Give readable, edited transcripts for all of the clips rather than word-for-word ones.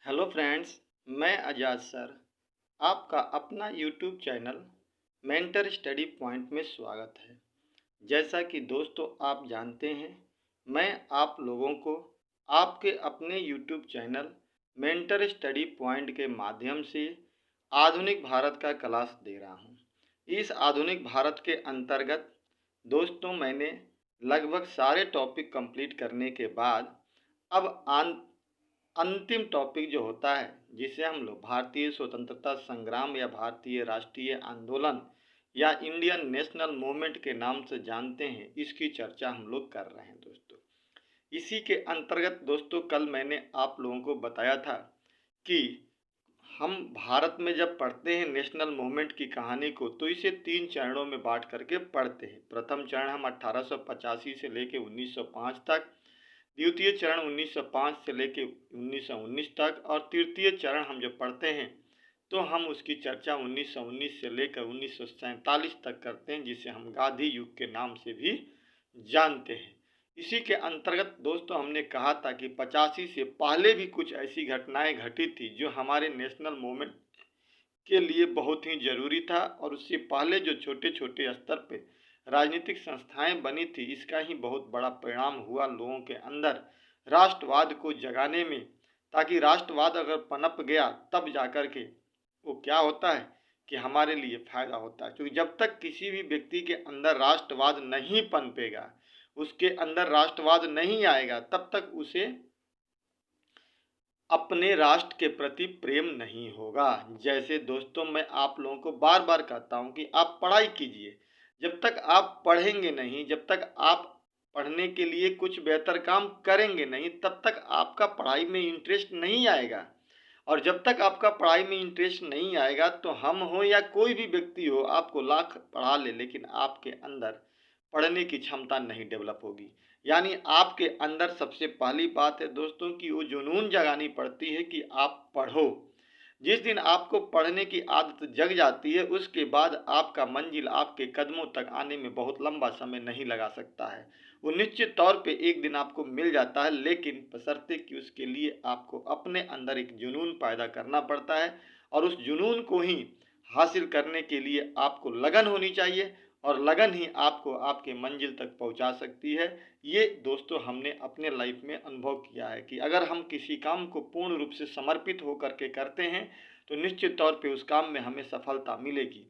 Hello friends, मैं आजाद sir आपका अपना YouTube channel mentor study point में स्वागत है। जैसा कि दोस्तों आप जानते हैं, मैं आप लोगों को आपके अपने YouTube channel mentor study point के माध्यम से आधुनिक भारत का क्लास दे रहा हूं। इस आधुनिक भारत के अंतर्गत दोस्तों मैंने लगभग सारे टॉपिक कंप्लीट करने के बाद अब अंतिम टॉपिक जो होता है, जिसे हम लोग भारतीय स्वतंत्रता संग्राम या भारतीय राष्ट्रीय आंदोलन या इंडियन नेशनल मूवमेंट के नाम से जानते हैं, इसकी चर्चा हम लोग कर रहे हैं दोस्तों। इसी के अंतर्गत दोस्तों कल मैंने आप लोगों को बताया था कि हम भारत में जब पढ़ते हैं नेशनल मूवमेंट की कहानी को, तो इसे 3 चरणों में बांट करके पढ़ते हैं। प्रथम चरण हम 1885 से लेकर 1905 तक, द्वितीय चरण 1905 से लेकर 1919 तक, और तृतीय चरण हम जब पढ़ते हैं तो हम उसकी चर्चा 1919 से लेकर 1947 तक करते हैं, जिसे हम गांधी युग के नाम से भी जानते हैं। इसी के अंतर्गत दोस्तों हमने कहा था कि 85 से पहले भी कुछ ऐसी घटनाएं घटी थी जो हमारे नेशनल मूवमेंट के लिए बहुत ही जरूरी था, और उससे पहले जो छोटे छोटे स्तर पे राजनीतिक संस्थाएं बनी थी, इसका ही बहुत बड़ा परिणाम हुआ लोगों के अंदर राष्ट्रवाद को जगाने में। ताकि राष्ट्रवाद अगर पनप गया तब जाकर के वो क्या होता है कि हमारे लिए फायदा होता है, क्योंकि जब तक किसी भी व्यक्ति के अंदर राष्ट्रवाद नहीं पनपेगा, उसके अंदर राष्ट्रवाद नहीं आएगा, तब तक उसे अपने राष्ट्र के प्रति प्रेम नहीं होगा। जैसे दोस्तों मैं आप लोगों को बार बार कहता हूं कि आप पढ़ाई कीजिए। जब तक आप पढ़ेंगे नहीं, जब तक आप पढ़ने के लिए कुछ बेहतर काम करेंगे नहीं, तब तक आपका पढ़ाई में इंटरेस्ट नहीं आएगा। और जब तक आपका पढ़ाई में इंटरेस्ट नहीं आएगा, तो हम हो या कोई भी व्यक्ति हो, आपको लाख पढ़ा ले, लेकिन आपके अंदर पढ़ने की क्षमता नहीं डेवलप होगी। यानी आपके अंदर सबसे पहली बात है दोस्तों कि वो जुनून जगानी पड़ती है कि आप पढ़ो। जिस दिन आपको पढ़ने की आदत जग जाती है, उसके बाद आपका मंजिल आपके कदमों तक आने में बहुत लंबा समय नहीं लगा सकता है। वो निश्चित तौर पे एक दिन आपको मिल जाता है, लेकिन बशर्ते कि उसके लिए आपको अपने अंदर एक जुनून पैदा करना पड़ता है, और उस जुनून को ही हासिल करने के लिए आपको लगन होनी चाहिए, और लगन ही आपको आपके मंजिल तक पहुंचा सकती है। ये दोस्तों हमने अपने लाइफ में अनुभव किया है कि अगर हम किसी काम को पूर्ण रूप से समर्पित होकर के करते हैं, तो निश्चित तौर पे उस काम में हमें सफलता मिलेगी।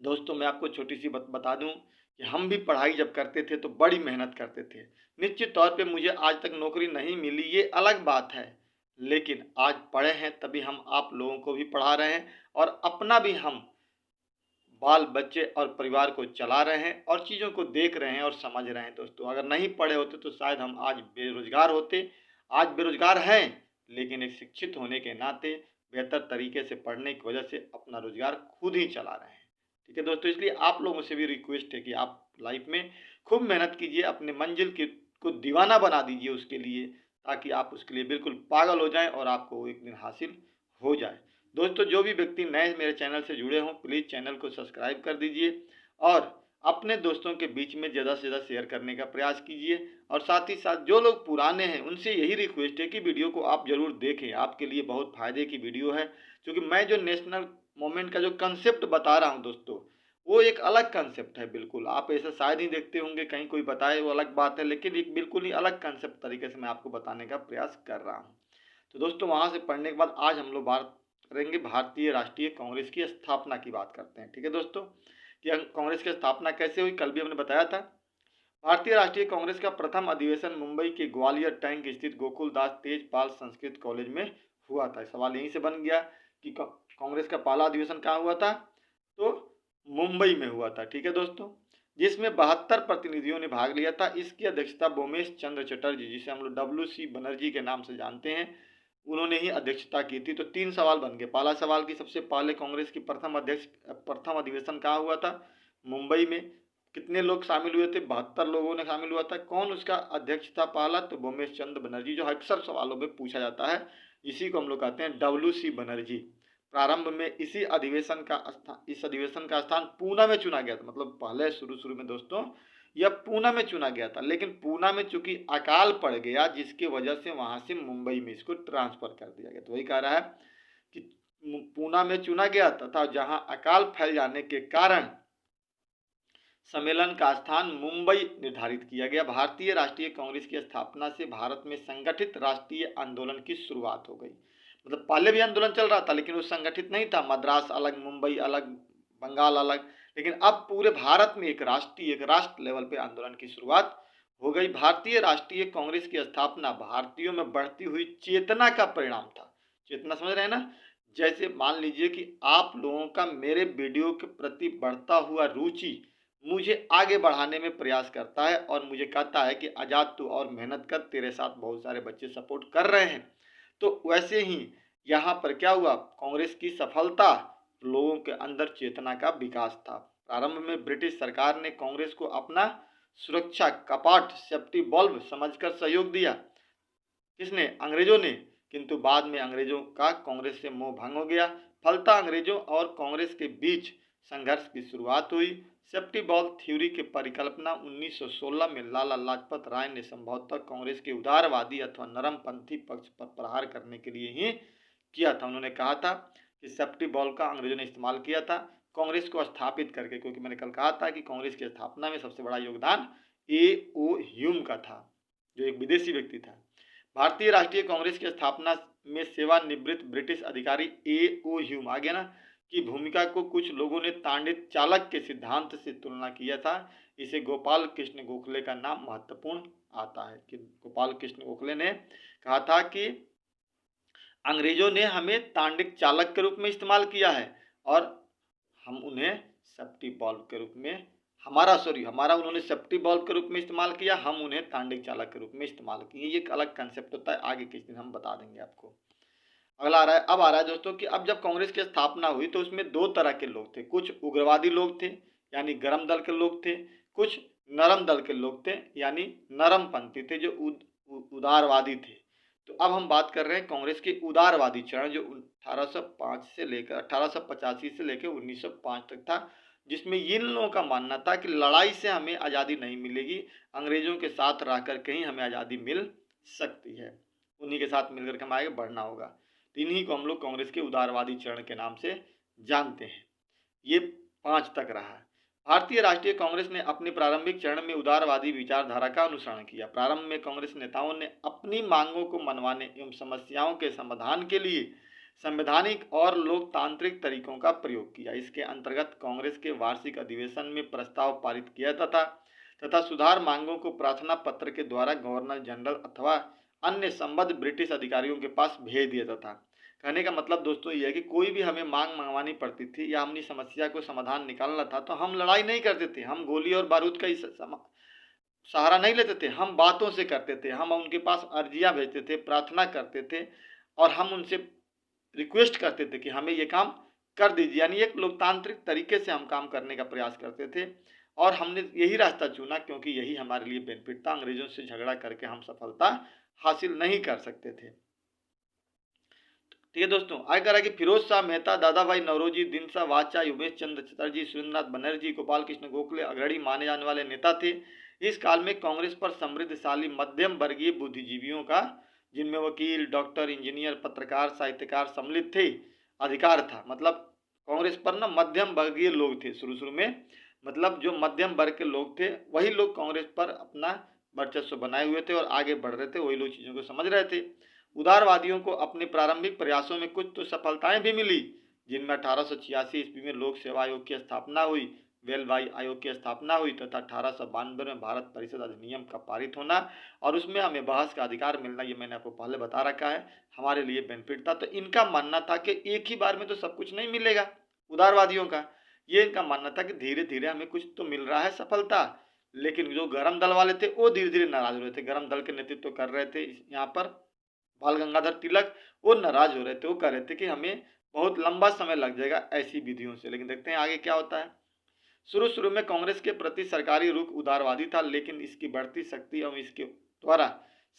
दोस्तों मैं आपको छोटी सी बता दूं कि हम भी पढ़ाई जब करते थे तो बड़ी मेहनत करते थे। निश्चित तौर पे मुझे आज तक नौकरी नहीं मिली, ये अलग बात है, लेकिन आज पढ़े हैं तभी हम आप लोगों को भी पढ़ा रहे हैं, और अपना भी हम बाल बच्चे और परिवार को चला रहे हैं, और चीज़ों को देख रहे हैं और समझ रहे हैं। दोस्तों अगर नहीं पढ़े होते तो शायद हम आज बेरोजगार होते। आज बेरोजगार हैं, लेकिन एक शिक्षित होने के नाते बेहतर तरीके से पढ़ने की वजह से अपना रोजगार खुद ही चला रहे हैं। ठीक है दोस्तों, इसलिए आप लोगों से भी रिक्वेस्ट है कि आप लाइफ में खूब मेहनत कीजिए, अपने मंजिल के को दीवाना बना दीजिए उसके लिए, ताकि आप उसके लिए बिल्कुल पागल हो जाएं और आपको एक दिन हासिल हो जाए। दोस्तों जो भी व्यक्ति नए मेरे चैनल से जुड़े हों, प्लीज़ चैनल को सब्सक्राइब कर दीजिए, और अपने दोस्तों के बीच में ज़्यादा से ज़्यादा शेयर करने का प्रयास कीजिए। और साथ ही साथ जो लोग पुराने हैं उनसे यही रिक्वेस्ट है कि वीडियो को आप ज़रूर देखें, आपके लिए बहुत फ़ायदे की वीडियो है। क्योंकि मैं जो नेशनल मूवमेंट का जो कंसेप्ट बता रहा हूँ दोस्तों, वो एक अलग कंसेप्ट है बिल्कुल। आप ऐसा शायद ही देखते होंगे कहीं कोई बताए, वो अलग बात है, लेकिन एक बिल्कुल ही अलग कंसेप्ट तरीके से मैं आपको बताने का प्रयास कर रहा हूँ। तो दोस्तों वहाँ से पढ़ने के बाद आज हम लोग बात करेंगे भारतीय राष्ट्रीय कांग्रेस की स्थापना की बात करते हैं। ठीक है दोस्तों, कि कांग्रेस की स्थापना कैसे हुई, कल भी हमने बताया था। भारतीय राष्ट्रीय कांग्रेस का प्रथम अधिवेशन मुंबई के ग्वालियर टैंक स्थित गोकुलदास तेजपाल संस्कृत कॉलेज में हुआ था। सवाल यहीं से बन गया कि कांग्रेस का पहला अधिवेशन कहाँ हुआ था, तो मुंबई में हुआ था। ठीक है दोस्तों, जिसमें 72 प्रतिनिधियों ने भाग लिया था। इसकी अध्यक्षता बोमेश चंद्र चटर्जी, जिसे हम लोग WC बनर्जी के नाम से जानते हैं, उन्होंने ही अध्यक्षता की थी। तो 3 सवाल बन गए। पहला सवाल कि सबसे पहले कांग्रेस की प्रथम अधिवेशन कहाँ हुआ था, मुंबई में। कितने लोग शामिल हुए थे, 72 लोगों ने शामिल हुआ था। कौन उसका अध्यक्ष था पहला, तो बोमेश चंद्र बनर्जी, जो अक्सर सवालों में पूछा जाता है। इसी को हम लोग कहते हैं WC बनर्जी। प्रारंभ में इस अधिवेशन का स्थान पूना में चुना गया था। मतलब पहले शुरू में दोस्तों यह पूना में चुना गया था, लेकिन पूना में चूंकि अकाल पड़ गया जिसकी वजह से वहां से मुंबई में इसको ट्रांसफर कर दिया गया। तो वही कह रहा है कि पूना में चुना गया तथा जहां अकाल फैल जाने के कारण सम्मेलन का स्थान मुंबई निर्धारित किया गया। भारतीय राष्ट्रीय कांग्रेस की स्थापना से भारत में संगठित राष्ट्रीय आंदोलन की शुरुआत हो गई। मतलब पहले भी आंदोलन चल रहा था लेकिन वो संगठित नहीं था, मद्रास अलग, मुंबई अलग, बंगाल अलग, लेकिन अब पूरे भारत में एक राष्ट्र लेवल पे आंदोलन की शुरुआत हो गई। भारतीय राष्ट्रीय कांग्रेस की स्थापना भारतीयों में बढ़ती हुई चेतना का परिणाम था। चेतना समझ रहे हैं ना? जैसे मान लीजिए कि आप लोगों का मेरे वीडियो के प्रति बढ़ता हुआ रुचि मुझे आगे बढ़ाने में प्रयास करता है और मुझे कहता है कि आजाद तू और मेहनत कर, तेरे साथ बहुत सारे बच्चे सपोर्ट कर रहे हैं। तो वैसे ही यहाँ पर क्या हुआ, कांग्रेस की सफलता लोगों के अंदर चेतना का विकास था। प्रारंभ में ब्रिटिश सरकार ने कांग्रेस को अपना सुरक्षा कपाट, सेफ्टी बल्ब समझकर सहयोग दिया। किसने? अंग्रेजों ने। किंतु बाद में अंग्रेजों का कांग्रेस से मोह भंग हो गया। फलतः अंग्रेजों और कांग्रेस के बीच संघर्ष की शुरुआत हुई। सेफ्टी बल्ब थ्योरी की परिकल्पना 1916 में लाला लाजपत राय ने संभवतः कांग्रेस के उदारवादी अथवा नरमपंथी पक्ष पर प्रहार करने के लिए ही किया था। उन्होंने कहा था कि सेफ्टी बल्ब का अंग्रेजों ने इस्तेमाल किया था कांग्रेस को स्थापित करके, क्योंकि मैंने कल कहा था कि कांग्रेस की स्थापना में सबसे बड़ा योगदान A.O. ह्यूम का था, जो एक विदेशी व्यक्ति था। भारतीय राष्ट्रीय कांग्रेस की स्थापना में सेवानिवृत्त ब्रिटिश अधिकारी A.O. ह्यूम, आ गया ना, की भूमिका को कुछ लोगों ने तांडित चालक के सिद्धांत से तुलना किया था। इसे गोपाल कृष्ण गोखले का नाम महत्वपूर्ण आता है कि गोपाल कृष्ण गोखले ने कहा था कि अंग्रेजों ने हमें तांडित चालक के रूप में इस्तेमाल किया है और हम उन्हें सेफ्टी बल्ब के रूप में, हमारा उन्होंने सेफ्टी बल्ब के रूप में इस्तेमाल किया, हम उन्हें तांडित चालक के रूप में इस्तेमाल किए। ये एक अलग कंसेप्ट होता है, आगे किस दिन हम बता देंगे आपको। अगला आ रहा है दोस्तों कि अब जब कांग्रेस की स्थापना हुई तो उसमें दो तरह के लोग थे। कुछ उग्रवादी लोग थे यानी गरम दल के लोग थे, कुछ नरम दल के लोग थे यानी नरमपंथी थे, जो उदारवादी थे। तो अब हम बात कर रहे हैं कांग्रेस के उदारवादी चरण, जो 1805 से लेकर 1885 से लेकर 1905 तक था, जिसमें इन लोगों का मानना था कि लड़ाई से हमें आज़ादी नहीं मिलेगी, अंग्रेजों के साथ रहकर कहीं हमें आज़ादी मिल सकती है, उन्हीं के साथ मिलकर के हमें आगे बढ़ना होगा। इन्हीं को हम लोग कांग्रेस के उदारवादी चरण के नाम से जानते हैं। ये 5 तक रहा है। भारतीय राष्ट्रीय कांग्रेस ने अपने प्रारंभिक चरण में उदारवादी विचारधारा का अनुसरण किया। प्रारंभ में कांग्रेस नेताओं ने अपनी मांगों को मनवाने एवं समस्याओं के समाधान के लिए संवैधानिक और लोकतांत्रिक तरीकों का प्रयोग किया। इसके अंतर्गत कांग्रेस के वार्षिक अधिवेशन में प्रस्ताव पारित किया तथा सुधार मांगों को प्रार्थना पत्र के द्वारा गवर्नर जनरल अथवा अन्य संबद्ध ब्रिटिश अधिकारियों के पास भेज दिया था। कहने का मतलब दोस्तों ये है कि कोई भी हमें मांग मंगवानी पड़ती थी या अपनी समस्या को समाधान निकालना था तो हम लड़ाई नहीं करते थे, हम गोली और बारूद का सहारा नहीं लेते थे, हम बातों से करते थे। हम उनके पास अर्जियां भेजते थे, प्रार्थना करते थे और हम उनसे रिक्वेस्ट करते थे कि हमें ये काम कर दीजिए। यानी एक लोकतांत्रिक तरीके से हम काम करने का प्रयास करते थे और हमने यही रास्ता चुना क्योंकि यही हमारे लिए बेनिफिट था। अंग्रेजों से झगड़ा करके हम सफलता हासिल नहीं कर सकते थे। ठीक है दोस्तों, आगे कह रहा है कि फिरोज शाह मेहता, दादा भाई नौरोजी, दिनसा वाजपेयी, उमेश चंद्र चटर्जी, सुरेंद्रनाथ बनर्जी, गोपाल कृष्ण गोखले अग्रणी माने जाने वाले नेता थे। इस काल में कांग्रेस पर समृद्धशाली मध्यम वर्गीय बुद्धिजीवियों का, जिनमें वकील, डॉक्टर, इंजीनियर, पत्रकार, साहित्यकार सम्मिलित थे, अधिकार था। मतलब कांग्रेस पर ना मध्यम वर्गीय लोग थे शुरू में, मतलब जो मध्यम वर्ग के लोग थे वही लोग कांग्रेस पर अपना वर्चस्व बनाए हुए थे और आगे बढ़ रहे थे, वही लोग चीज़ों को समझ रहे थे। उदारवादियों को अपने प्रारंभिक प्रयासों में कुछ तो सफलताएं भी मिली, जिनमें 1886 ईस्वी में लोक सेवा आयोग की स्थापना हुई, वेलवाई आयोग की स्थापना हुई तथा 1892 में भारत परिषद अधिनियम का पारित होना और उसमें हमें बहस का अधिकार मिलना। ये मैंने आपको पहले बता रखा है, हमारे लिए बेनिफिट था। तो इनका मानना था कि एक ही बार में तो सब कुछ नहीं मिलेगा। उदारवादियों का ये इनका मानना था कि धीरे धीरे हमें कुछ तो मिल रहा है सफलता, लेकिन जो गरम दल वाले थे वो धीरे धीरे नाराज हो रहे थे। गरम दल के नेतृत्व कर रहे थे यहाँ पर बाल गंगाधर तिलक, वो नाराज हो रहे थे, वो कह रहे थे कि हमें बहुत लंबा समय लग जाएगा ऐसी विधियों से। लेकिन देखते हैं आगे क्या होता है। शुरू में कांग्रेस के प्रति सरकारी रुख उदारवादी था, लेकिन इसकी बढ़ती शक्ति एवं इसके द्वारा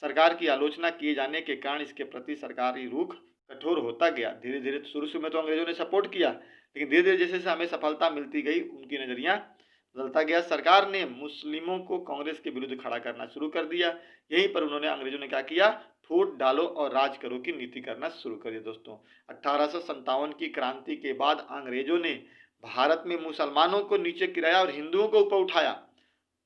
सरकार की आलोचना किए जाने के कारण इसके प्रति सरकारी रुख कठोर होता गया। धीरे धीरे शुरू में तो अंग्रेजों ने सपोर्ट किया, लेकिन धीरे धीरे जैसे जैसे हमें सफलता मिलती गई उनकी नजरिया बदलता गया। सरकार ने मुस्लिमों को कांग्रेस के विरुद्ध खड़ा करना शुरू कर दिया। यहीं पर उन्होंने अंग्रेजों ने क्या किया, फूट डालो और राज करो की नीति करना शुरू कर दिया। दोस्तों 1857 की क्रांति के बाद अंग्रेजों ने भारत में मुसलमानों को नीचे गिराया और हिंदुओं को ऊपर उठाया,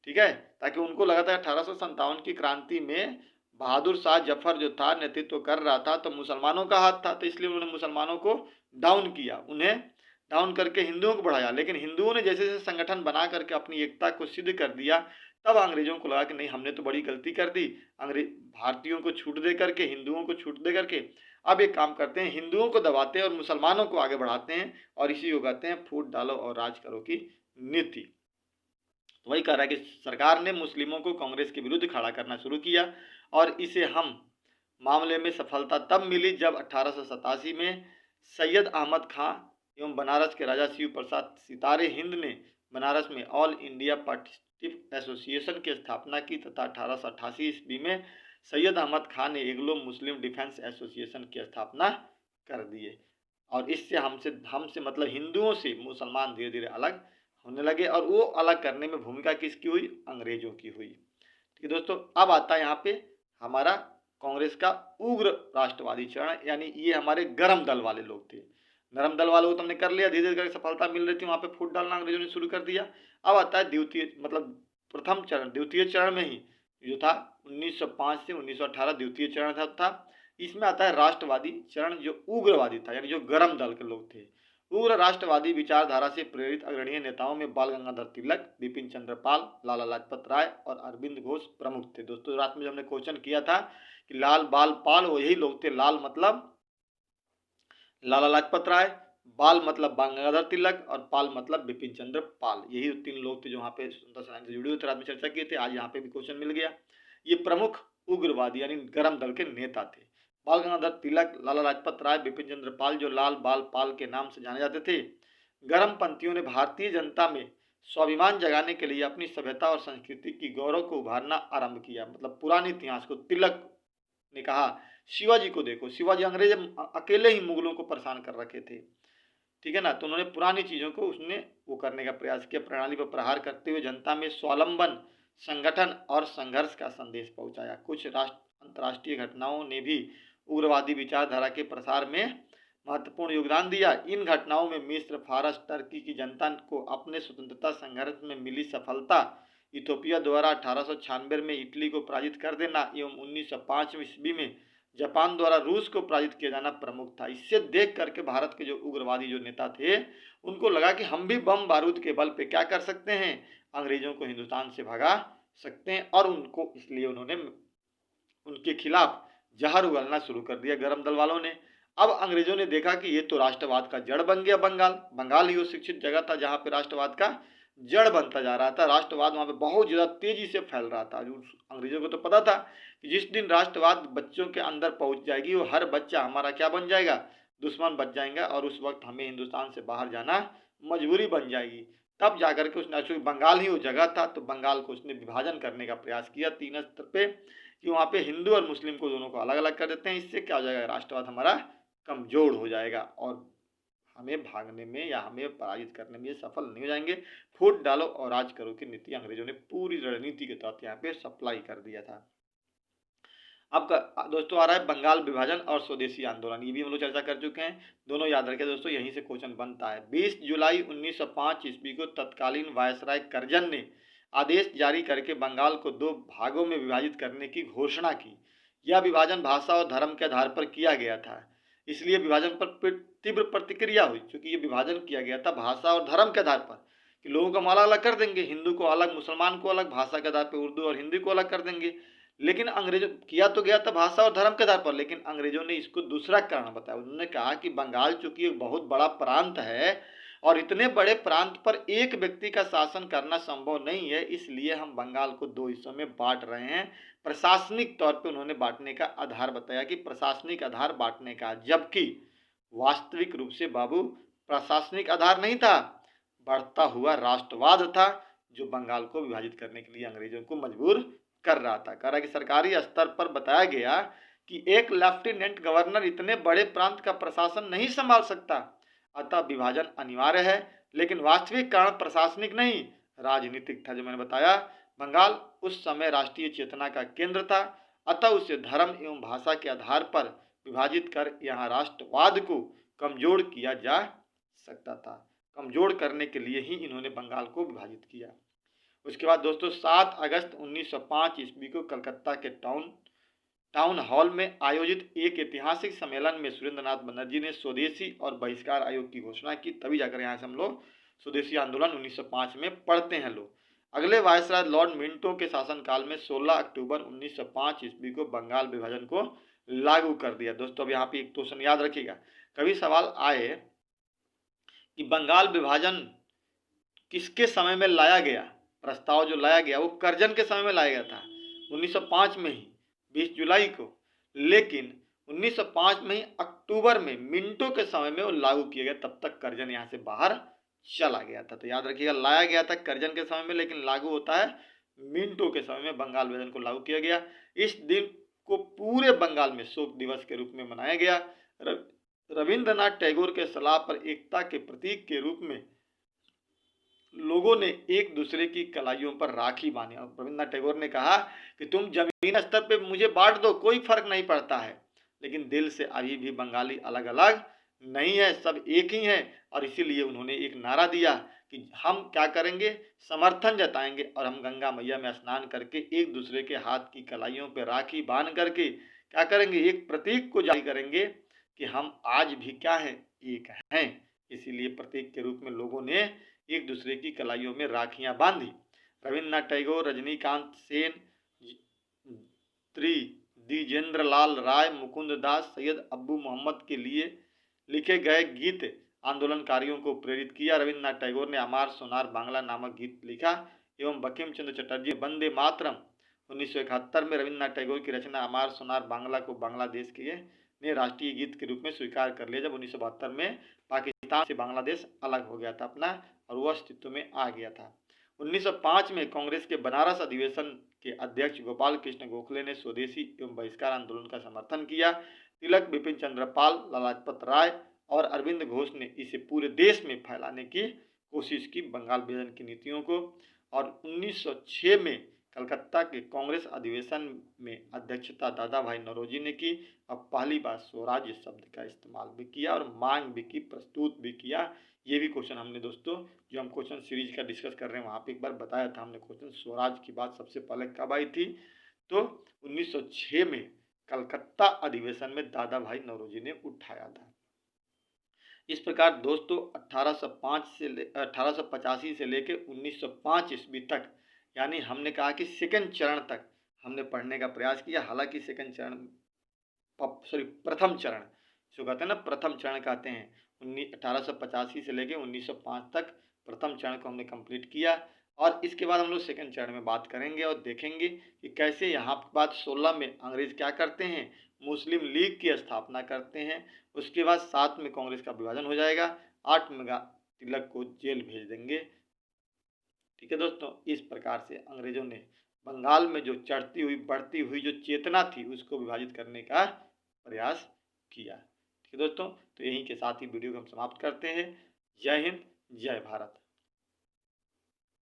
ठीक है, ताकि उनको लगा था 1857 की क्रांति में बहादुर शाह जफर जो था नेतृत्व कर रहा था तो मुसलमानों का हाथ था, तो इसलिए उन्होंने मुसलमानों को डाउन किया, उन्हें डाउन करके हिंदुओं को बढ़ाया। लेकिन हिंदुओं ने जैसे जैसे संगठन बना करके अपनी एकता को सिद्ध कर दिया, तब अंग्रेजों को लगा कि नहीं, हमने तो बड़ी गलती कर दी, अंग्रेज भारतीयों को छूट दे करके, हिंदुओं को छूट दे करके अब एक काम करते हैं, हिंदुओं को दबाते हैं और मुसलमानों को आगे बढ़ाते हैं, और इसी को कहते हैं फूट डालो और राज करो की नीति। तो वही कह रहा है कि सरकार ने मुस्लिमों को कांग्रेस के विरुद्ध खड़ा करना शुरू किया, और इसे हम मामले में सफलता तब मिली जब 1887 में सैयद अहमद खां एवं बनारस के राजा शिव प्रसाद सितारे हिंद ने बनारस में ऑल इंडिया पार्टिसिपेटिव एसोसिएशन की स्थापना की तथा 1888 ईस्वी में सैयद अहमद खां ने एंग्लो मुस्लिम डिफेंस एसोसिएशन की स्थापना कर दिए। और इससे हमसे मतलब हिंदुओं से मुसलमान धीरे धीरे अलग होने लगे, और वो अलग करने में भूमिका किसकी हुई, अंग्रेजों की हुई। ठीक है दोस्तों, अब आता है यहाँ पे हमारा कांग्रेस का उग्र राष्ट्रवादी चरण, यानी ये हमारे गर्म दल वाले लोग थे। नरम दल वालों को तुमने कर लिया, धीरे धीरे करके सफलता मिल रही थी, वहां पे फूट डालना अंग्रेजों ने शुरू कर दिया। अब आता है द्वितीय मतलब प्रथम चरण, द्वितीय चरण में ही जो था 1905 से 1918 द्वितीय चरण था। इसमें आता है राष्ट्रवादी चरण, जो उग्रवादी था, यानी जो गर्म दल के लोग थे। उग्र राष्ट्रवादी विचारधारा से प्रेरित अग्रणीय नेताओं में बाल गंगाधर तिलक, बिपिन चंद्र पाल, लाला लाजपत राय और अरविंद घोष प्रमुख थे। दोस्तों रात में हमने क्वेश्चन किया था कि लाल बाल पाल वही लोग थे, लाल मतलब लाला लाजपत राय, बाल मतलब बाल गंगाधर तिलक और पाल मतलब बिपिन चंद्र पाल, यही तीन लोग थे जो वहाँ पे स्वतंत्रता सेनानी से जुड़े हुए थे। रात में चर्चा किए थे, आज यहाँ पे भी क्वेश्चन मिल गया। ये प्रमुख उग्रवादी यानी गर्म दल के नेता थे। बाल गंगाधर तिलक, लाला लाजपत राय, बिपिन चंद्र पाल जो लाल बाल पाल के नाम से जाने जाते थे। गर्म पंथियों ने भारतीय जनता में स्वाभिमान जगाने के लिए अपनी सभ्यता और संस्कृति की गौरव को उभारना आरंभ किया। मतलब पुराने इतिहास को, तिलक ने कहा शिवाजी को देखो, शिवाजी अंग्रेज अकेले ही मुगलों को परेशान कर रखे थे, ठीक है ना, तो उन्होंने पुरानी चीजों को उसने वो करने का प्रयास किया। प्रणाली पर प्रहार करते हुए जनता में स्वावलंबन, संगठन और संघर्ष का संदेश पहुंचाया। कुछ अंतर्राष्ट्रीय घटनाओं ने भी उग्रवादी विचारधारा के प्रसार में महत्वपूर्ण योगदान दिया। इन घटनाओं में मिस्र, फारस, टर्की की जनता को अपने स्वतंत्रता संघर्ष में मिली सफलता, इथोपिया द्वारा 1896 में इटली को पराजित कर देना एवं 1905 ईस्वी में जापान द्वारा रूस को पराजित किया जाना प्रमुख था। इससे देख करके भारत के जो उग्रवादी जो नेता थे उनको लगा कि हम भी बम बारूद के बल पे क्या कर सकते हैं, अंग्रेजों को हिंदुस्तान से भगा सकते हैं, और उनको इसलिए उन्होंने उनके खिलाफ जहर उगलना शुरू कर दिया गर्म दल वालों ने। अब अंग्रेजों ने देखा कि ये तो राष्ट्रवाद का जड़ बन गया। बंगाल ही वो शिक्षित जगह था जहाँ पे राष्ट्रवाद का जड़ बनता जा रहा था। राष्ट्रवाद वहाँ पे बहुत ज़्यादा तेजी से फैल रहा था। अंग्रेजों को तो पता था कि जिस दिन राष्ट्रवाद बच्चों के अंदर पहुँच जाएगी, वो हर बच्चा हमारा क्या बन जाएगा, दुश्मन बच जाएगा, और उस वक्त हमें हिंदुस्तान से बाहर जाना मजबूरी बन जाएगी। तब जाकर के उसने, चूँकि बंगाल ही वो जगह था, तो बंगाल को उसने विभाजन करने का प्रयास किया 3 स्तर पे, कि वहाँ पे हिंदू और मुस्लिम को दोनों को अलग अलग कर देते हैं। इससे क्या हो जाएगा, राष्ट्रवाद हमारा कमजोर हो जाएगा और हमें भागने में या हमें पराजित करने में सफल नहीं हो जाएंगे। फूट डालो और राज करो की नीति अंग्रेजों ने पूरी रणनीति के तहत यहाँ पे सप्लाई कर दिया था। अब दोस्तों आ रहा है बंगाल विभाजन और स्वदेशी आंदोलन, ये भी हम लोग चर्चा कर चुके हैं, दोनों याद रखें दोस्तों, यहीं से क्वेश्चन बनता है। 20 जुलाई 1905 ईस्वी को तत्कालीन वायसराय करजन ने आदेश जारी करके बंगाल को 2 भागों में विभाजित करने की घोषणा की। यह विभाजन भाषा और धर्म के आधार पर किया गया था, इसलिए विभाजन पर तीव्र प्रतिक्रिया हुई। क्योंकि ये विभाजन किया गया था भाषा और धर्म के आधार पर, कि लोगों को हम अलग अलग कर देंगे, हिंदू को अलग, मुसलमान को अलग, भाषा के आधार पर उर्दू और हिंदी को अलग कर देंगे। लेकिन अंग्रेजों किया तो गया था भाषा और धर्म के आधार पर, लेकिन अंग्रेजों ने इसको दूसरा कारण बताया। उन्होंने कहा कि बंगाल चूंकि एक बहुत बड़ा प्रांत है और इतने बड़े प्रांत पर एक व्यक्ति का शासन करना संभव नहीं है, इसलिए हम बंगाल को 2 हिस्सों में बांट रहे हैं। प्रशासनिक तौर पे उन्होंने बांटने का आधार बताया कि प्रशासनिक आधार बांटने का, जबकि वास्तविक रूप से बाबू प्रशासनिक आधार नहीं था, बढ़ता हुआ राष्ट्रवाद था जो बंगाल को विभाजित करने के लिए अंग्रेजों को मजबूर कर रहा था। कह रहा कि सरकारी स्तर पर बताया गया कि एक लेफ्टिनेंट गवर्नर इतने बड़े प्रांत का प्रशासन नहीं संभाल सकता, अतः विभाजन अनिवार्य है। लेकिन वास्तविक कारण प्रशासनिक नहीं, राजनीतिक था। जो मैंने बताया, बंगाल उस समय राष्ट्रीय चेतना का केंद्र था, अतः उसे धर्म एवं भाषा के आधार पर विभाजित कर यहाँ राष्ट्रवाद को कमजोर किया जा सकता था। कमजोर करने के लिए ही इन्होंने बंगाल को विभाजित किया। उसके बाद दोस्तों 7 अगस्त 1905 ईस्वी को कलकत्ता के टाउन हॉल में आयोजित एक ऐतिहासिक सम्मेलन में सुरेंद्रनाथ बनर्जी ने स्वदेशी और बहिष्कार आयोग की घोषणा की। तभी जाकर यहाँ से हम लोग स्वदेशी आंदोलन 1905 में पढ़ते हैं लोग। अगले वायसराय लॉर्ड मिंटो के शासनकाल में 16 अक्टूबर 1905 ईस्वी को बंगाल विभाजन को लागू कर दिया। दोस्तों अब यहाँ पे एक क्वेश्चन याद रखिएगा, कभी सवाल आए कि बंगाल विभाजन किसके समय में लाया गया, प्रस्ताव जो लाया गया वो करजन के समय में लाया गया था 1905 में ही 20 जुलाई को, लेकिन 1905 में ही अक्टूबर में मिंटो के समय में वो लागू किया गया। तब तक करजन यहाँ से बाहर चला गया था। तो याद रखिएगा, लाया गया था करजन के समय में, लेकिन लागू होता है मिंटो के समय में। बंगाल विभाजन को लागू किया गया। इस दिन को पूरे बंगाल में शोक दिवस के रूप में मनाया गया। रविंद्रनाथ टैगोर के सलाह पर एकता के प्रतीक के रूप में लोगों ने एक दूसरे की कलाइयों पर राखी बांधी। और रविंद्रनाथ टैगोर ने कहा कि तुम जमीनी स्तर पे मुझे बांट दो, कोई फर्क नहीं पड़ता है, लेकिन दिल से अभी भी बंगाली अलग अलग नहीं है, सब एक ही है। और इसीलिए उन्होंने एक नारा दिया कि हम क्या करेंगे, समर्थन जताएंगे और हम गंगा मैया में स्नान करके एक दूसरे के हाथ की कलाइयों पर राखी बांध करके क्या करेंगे, एक प्रतीक को जारी करेंगे कि हम आज भी क्या है, एक हैं। इसीलिए प्रतीक के रूप में लोगों ने एक दूसरे की कलाइयों में राखियां बांधी। रविन्द्रनाथ टैगोर, रजनीकांत सेन, द्विजेंद्र लाल राय, मुकुंद दास, सैयद अब्बू मोहम्मद के लिए लिखे गए गीत आंदोलनकारियों को प्रेरित किया। रविन्द्रनाथ टैगोर ने अमार सोनार बांग्ला नामक गीत लिखा एवं बंकिम चंद्र चटर्जी वंदे मातरम 1971 में रविन्द्रनाथ टैगोर की रचना अमार सोनार बांग्ला को बांग्लादेश के ने राष्ट्रीय गीत के रूप में स्वीकार कर लिया। जब 1972 में पाकिस्तान से बांग्लादेश अलग हो गया था अपना और वह अस्तित्व में आ गया था। 1905 में कांग्रेस के बनारस अधिवेशन के अध्यक्ष गोपाल कृष्ण गोखले ने स्वदेशी एवं बहिष्कार आंदोलन का समर्थन किया। तिलक, बिपिन चंद्र पाल, लाला लाजपत राय और अरविंद घोष ने इसे पूरे देश में फैलाने की कोशिश की, बंगाल विभाजन की नीतियों को। और 1906 में कलकत्ता के कांग्रेस अधिवेशन में अध्यक्षता दादा भाई नौरोजी ने की। अब पहली बार स्वराज्य शब्द का इस्तेमाल भी किया और मांग भी की, प्रस्तुत भी किया। ये भी क्वेश्चन हमने दोस्तों जो हम क्वेश्चन सीरीज का डिस्कस कर रहे हैं वहाँ पे एक बार बताया था हमने। क्वेश्चन स्वराज की बात सबसे पहले कब आई थी, तो 1906 में कलकत्ता अधिवेशन में दादा भाई नौरोजी ने उठाया था। इस प्रकार दोस्तों 1885 से लेकर 1905 ईस्वी तक, यानी हमने कहा कि सेकंड चरण तक हमने पढ़ने का प्रयास किया। हालांकि सेकंड चरण प्रथम चरण जो कहते हैं ना, प्रथम चरण कहते हैं, 1885 से लेकर 1905 तक प्रथम चरण को हमने कंप्लीट किया। और इसके बाद हम लोग सेकंड चरण में बात करेंगे और देखेंगे कि कैसे यहाँ बात 16 में अंग्रेज क्या करते हैं, मुस्लिम लीग की स्थापना करते हैं। उसके बाद 7 में कांग्रेस का विभाजन हो जाएगा, 8 में तिलक को जेल भेज देंगे। ठीक है दोस्तों, इस प्रकार से अंग्रेजों ने बंगाल में जो चढ़ती हुई बढ़ती हुई जो चेतना थी उसको विभाजित करने का प्रयास किया। ठीक है दोस्तों, तो यहीं के साथ ही वीडियो को हम समाप्त करते हैं। जय हिंद, जय भारत।